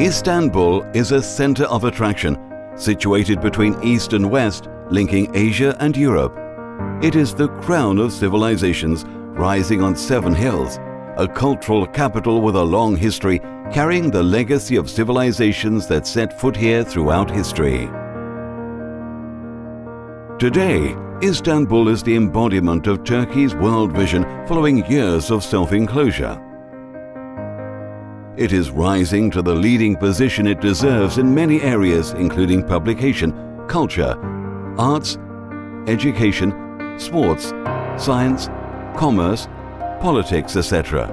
Istanbul is a center of attraction, situated between East and West, linking Asia and Europe. It is the crown of civilizations, rising on 7 hills, a cultural capital with a long history, carrying the legacy of civilizations that set foot here throughout history. Today, Istanbul is the embodiment of Turkey's world vision following years of self-enclosure. It is rising to the leading position it deserves in many areas, including publication, culture, arts, education, sports, science, commerce, politics, etc.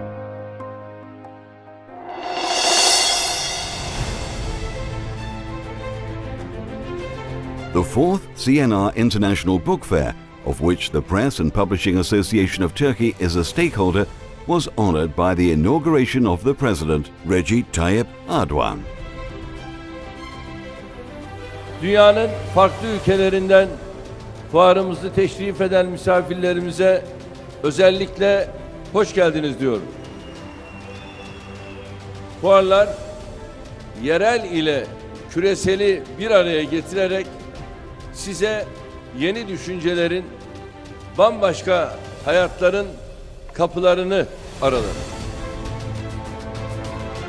The 4th CNR International Book Fair, of which the Press and Publishing Association of Turkey is a stakeholder, was honored by the inauguration of the President, Recep Tayyip Erdoğan. Dünyanın farklı ülkelerinden fuarımızı teşrif eden misafirlerimize özellikle hoş geldiniz diyorum. Fuarlar yerel ile küreseli bir araya getirerek size yeni düşüncelerin, bambaşka hayatların kapılarını aralar.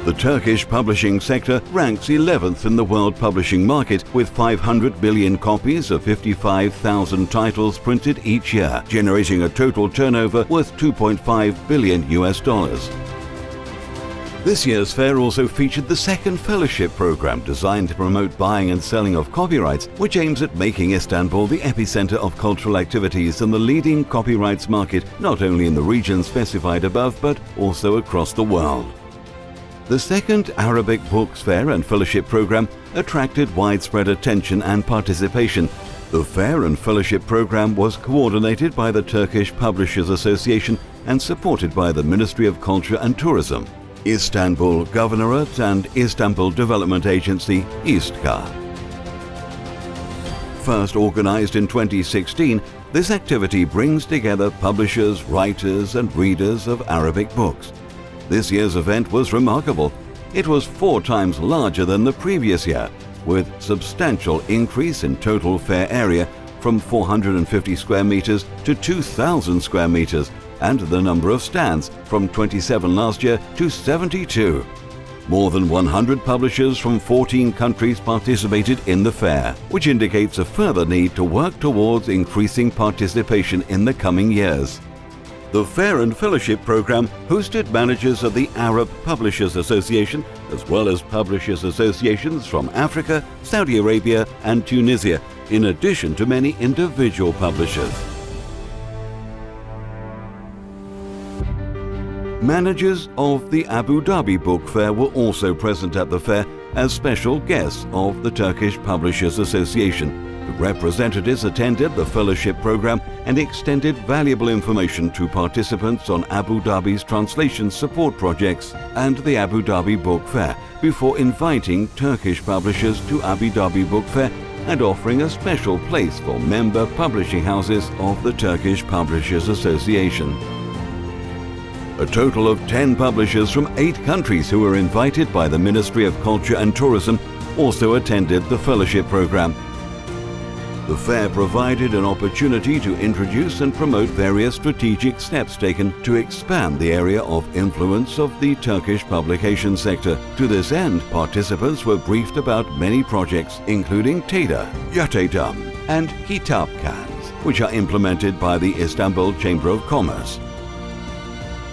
The Turkish publishing sector ranks 11th in the world publishing market with 500 billion copies of 55,000 titles printed each year, generating a total turnover worth $2.5 billion. This year's fair also featured the second fellowship program designed to promote buying and selling of copyrights, which aims at making Istanbul the epicenter of cultural activities and the leading copyrights market not only in the region specified above but also across the world. The second Arabic Books Fair and Fellowship Program attracted widespread attention and participation. The Fair and Fellowship Program was coordinated by the Turkish Publishers Association and supported by the Ministry of Culture and Tourism, Istanbul Governorate and Istanbul Development Agency, İSTKA. First organized in 2016, this activity brings together publishers, writers and readers of Arabic books. This year's event was remarkable. It was 4 times larger than the previous year, with substantial increase in total fair area from 450 square meters to 2,000 square meters, and the number of stands from 27 last year to 72. More than 100 publishers from 14 countries participated in the fair, which indicates a further need to work towards increasing participation in the coming years. The Fair and Fellowship Program hosted managers of the Arab Publishers Association, as well as publishers associations from Africa, Saudi Arabia and Tunisia, in addition to many individual publishers. Managers of the Abu Dhabi Book Fair were also present at the fair as special guests of the Turkish Publishers Association. The representatives attended the fellowship program and extended valuable information to participants on Abu Dhabi's translation support projects and the Abu Dhabi Book Fair before inviting Turkish publishers to Abu Dhabi Book Fair and offering a special place for member publishing houses of the Turkish Publishers Association. A total of 10 publishers from 8 countries who were invited by the Ministry of Culture and Tourism also attended the fellowship program. The fair provided an opportunity to introduce and promote various strategic steps taken to expand the area of influence of the Turkish publication sector. To this end, participants were briefed about many projects including TEDA, Yatedam and Kitapkans, which are implemented by the Istanbul Chamber of Commerce.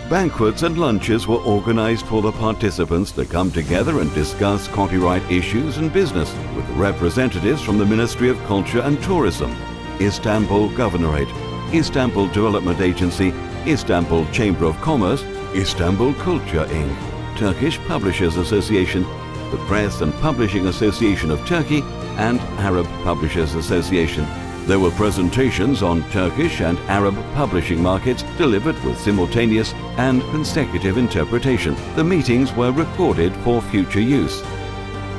Banquets and lunches were organized for the participants to come together and discuss copyright issues and business with representatives from the Ministry of Culture and Tourism, Istanbul Governorate, Istanbul Development Agency, Istanbul Chamber of Commerce, Istanbul Culture Inc., Turkish Publishers Association, the Press and Publishing Association of Turkey, and Arab Publishers Association. There were presentations on Turkish and Arab publishing markets delivered with simultaneous and consecutive interpretation. The meetings were recorded for future use.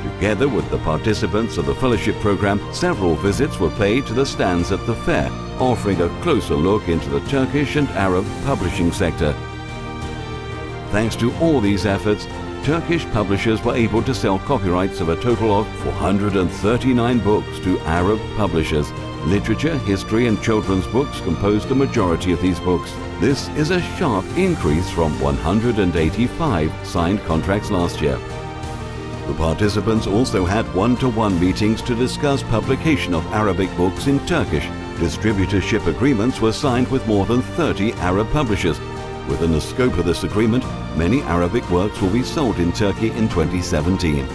Together with the participants of the fellowship program, several visits were paid to the stands at the fair, offering a closer look into the Turkish and Arab publishing sector. Thanks to all these efforts, Turkish publishers were able to sell copyrights of a total of 439 books to Arab publishers. Literature, history and children's books composed the majority of these books. This is a sharp increase from 185 signed contracts last year. The participants also had one-to-one meetings to discuss publication of Arabic books in Turkish. Distributorship agreements were signed with more than 30 Arab publishers. Within the scope of this agreement, many Arabic works will be sold in Turkey in 2017.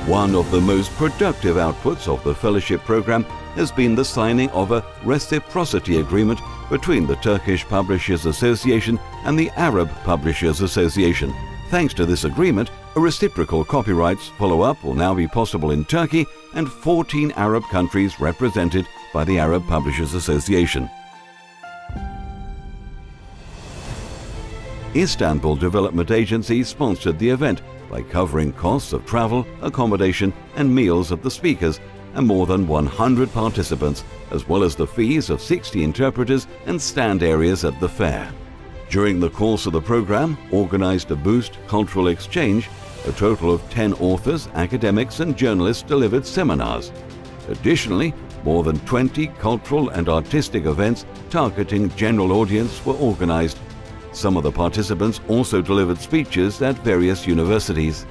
One of the most productive outputs of the fellowship program has been the signing of a reciprocity agreement between the Turkish Publishers Association and the Arab Publishers Association. Thanks to this agreement, a reciprocal copyrights follow-up will now be possible in Turkey and 14 Arab countries represented by the Arab Publishers Association. Istanbul Development Agency sponsored the event by covering costs of travel, accommodation and meals of the speakers and more than 100 participants, as well as the fees of 60 interpreters and stand areas at the fair. During the course of the program, organized to boost cultural exchange, a total of 10 authors, academics and journalists delivered seminars. Additionally, more than 20 cultural and artistic events targeting general audience were organized. Some of the participants also delivered speeches at various universities.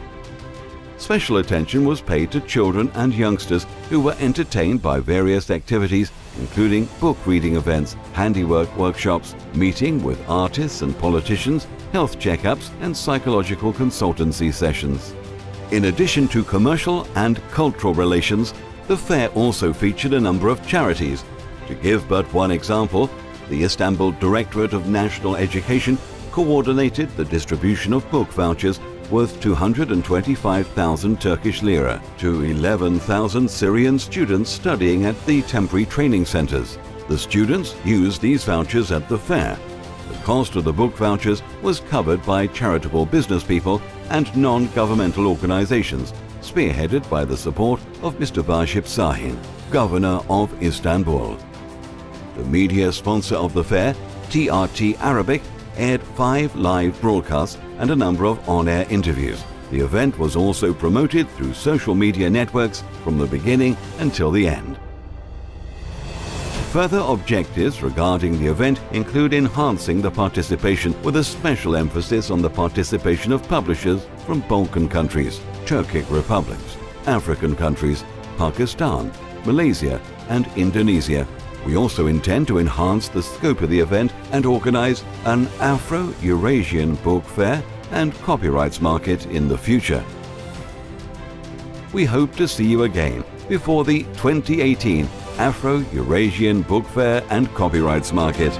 Special attention was paid to children and youngsters who were entertained by various activities, including book reading events, handiwork workshops, meeting with artists and politicians, health checkups, and psychological consultancy sessions. In addition to commercial and cultural relations, the fair also featured a number of charities. To give but one example, the Istanbul Directorate of National Education coordinated the distribution of book vouchers worth 225,000 Turkish lira to 11,000 Syrian students studying at the temporary training centers. The students used these vouchers at the fair. The cost of the book vouchers was covered by charitable business people and non-governmental organizations, spearheaded by the support of Mr. Vahip Sahin, Governor of Istanbul. The media sponsor of the fair, TRT Arabic, aired 5 live broadcasts and a number of on-air interviews. The event was also promoted through social media networks from the beginning until the end. Further objectives regarding the event include enhancing the participation with a special emphasis on the participation of publishers from Balkan countries, Turkic republics, African countries, Pakistan, Malaysia and Indonesia. We also intend to enhance the scope of the event and organize an Afro-Eurasian book fair and copyrights market in the future. We hope to see you again before the 2018 Afro-Eurasian Book Fair and Copyrights Market.